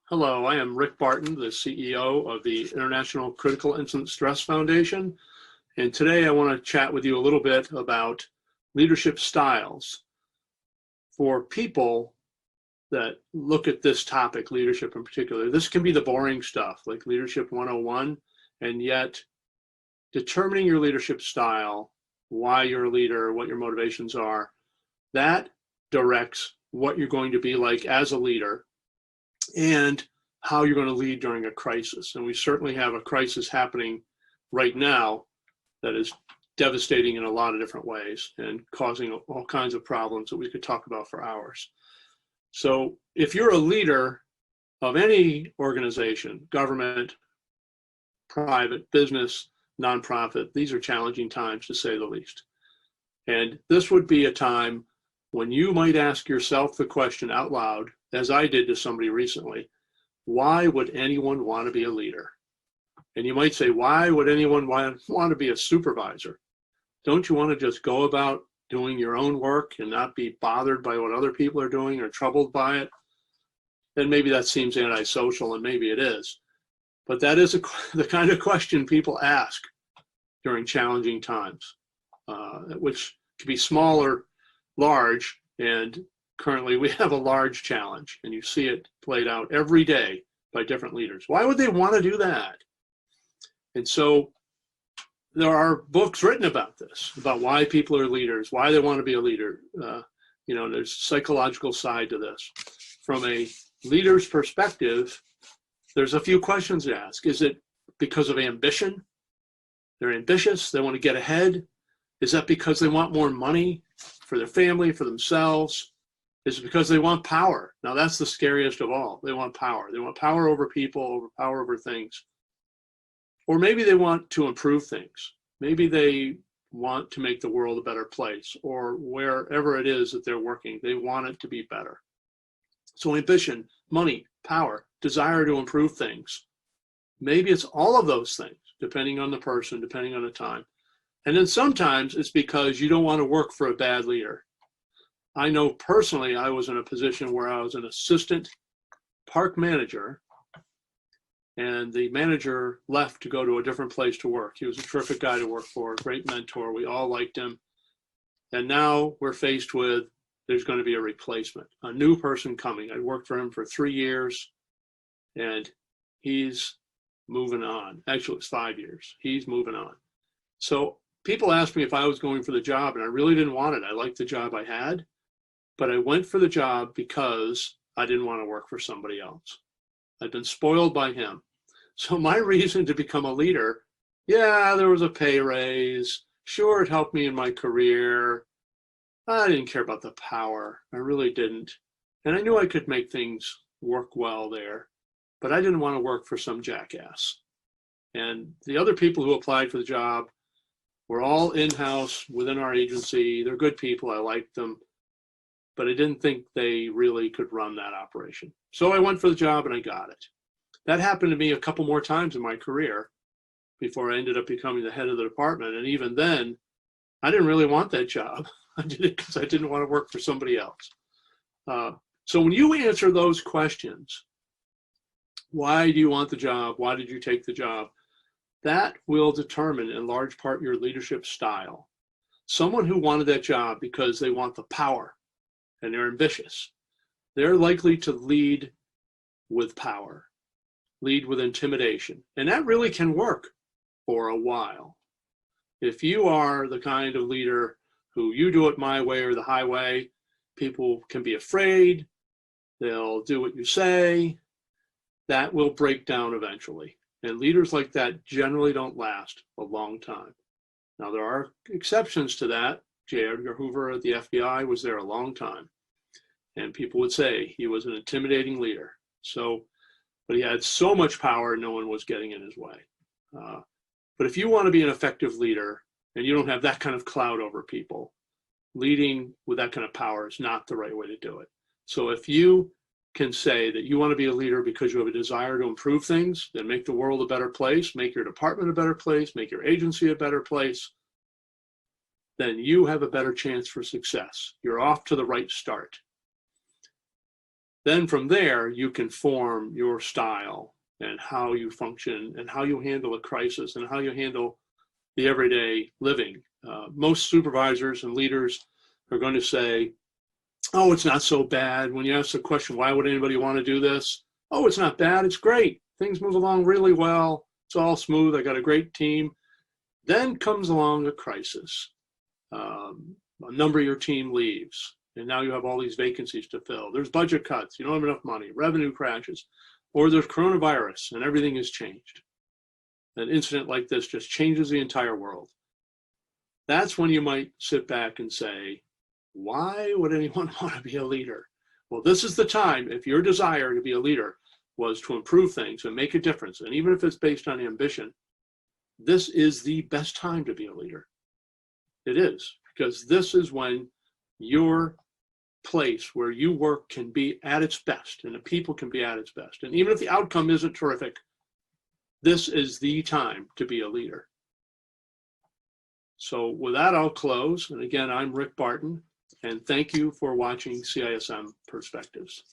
Hello, I am Rick Barton, the CEO of the International Critical Incident Stress Foundation. And today I want to chat with you a little bit about leadership styles. For people that look at this topic, leadership in particular, this can be the boring stuff like Leadership 101, and yet determining your leadership style, why you're a leader, what your motivations are, that directs what you're going to be like as a leader and how you're going to lead during a crisis. And we certainly have a crisis happening right now that is devastating in a lot of different ways and causing all kinds of problems that we could talk about for hours. So if you're a leader of any organization, government, private, business, nonprofit, these are challenging times to say the least. And this would be a time when you might ask yourself the question out loud, as I did to somebody recently, why would anyone want to be a leader? And you might say, why would anyone want to be a supervisor? Don't you want to just go about doing your own work and not be bothered by what other people are doing or troubled by it? Then maybe that seems antisocial, and maybe it is. But that is the kind of question people ask during challenging times, which can be small or large, and currently we have a large challenge, and you see it played out every day by different leaders. Why would they want to do that? And so there are books written about this, about why people are leaders, why they want to be a leader. There's a psychological side to this. From a leader's perspective, there's a few questions to ask. Is it because of ambition? They're ambitious, they want to get ahead. Is that because they want more money for their family, for themselves? Is it because they want power? Now that's the scariest of all. They want power. They want power over people, power over things. Or maybe they want to improve things. Maybe they want to make the world a better place, or wherever it is that they're working, they want it to be better. So ambition, money, power, desire to improve things. Maybe it's all of those things, depending on the person, depending on the time. And then sometimes it's because you don't want to work for a bad leader. I know personally I was in a position where I was an assistant park manager, and the manager left to go to a different place to work. He was a terrific guy to work for, a great mentor. We all liked him. And now we're faced with, there's going to be a replacement, a new person coming. I worked for him for 3 years, and he's moving on. Actually, it's 5 years. He's moving on. So people asked me if I was going for the job, and I really didn't want it. I liked the job I had, but I went for the job because I didn't want to work for somebody else. I'd been spoiled by him. So my reason to become a leader, yeah, there was a pay raise. Sure, it helped me in my career. I didn't care about the power. I really didn't. And I knew I could make things work well there, but I didn't want to work for some jackass. And the other people who applied for the job were all in-house within our agency. They're good people. I liked them, but I didn't think they really could run that operation. So I went for the job and I got it. That happened to me a couple more times in my career before I ended up becoming the head of the department. And even then, I didn't really want that job. I did it because I didn't want to work for somebody else. So when you answer those questions, why do you want the job? Why did you take the job? That will determine in large part your leadership style. Someone who wanted that job because they want the power and they're ambitious, they're likely to lead with power, lead with intimidation. And that really can work for a while. If you are the kind of leader who you do it my way or the highway, people can be afraid, they'll do what you say, that will break down eventually. And leaders like that generally don't last a long time. Now, there are exceptions to that. J. Edgar Hoover at the FBI was there a long time. And people would say he was an intimidating leader. But he had so much power, no one was getting in his way. But if you want to be an effective leader and you don't have that kind of cloud over people, leading with that kind of power is not the right way to do it. So if you can say that you want to be a leader because you have a desire to improve things, then make the world a better place, make your department a better place, make your agency a better place, then you have a better chance for success. You're off to the right start. Then from there, you can form your style and how you function and how you handle a crisis and how you handle the everyday living. Most supervisors and leaders are going to say, oh, it's not so bad. When you ask the question, why would anybody want to do this? Oh, it's not bad. It's great. Things move along really well. It's all smooth. I got a great team. Then comes along a crisis. A number of your team leaves, and now you have all these vacancies to fill. There's budget cuts. You don't have enough money. Revenue crashes. Or there's coronavirus, and everything has changed. An incident like this just changes the entire world. That's when you might sit back and say, why would anyone want to be a leader? Well, this is the time, if your desire to be a leader was to improve things and make a difference, and even if it's based on ambition, this is the best time to be a leader. It is, because this is when your place where you work can be at its best and the people can be at its best. And even if the outcome isn't terrific, this is the time to be a leader. So with that, I'll close. And again, I'm Rick Barton, and thank you for watching CISM Perspectives.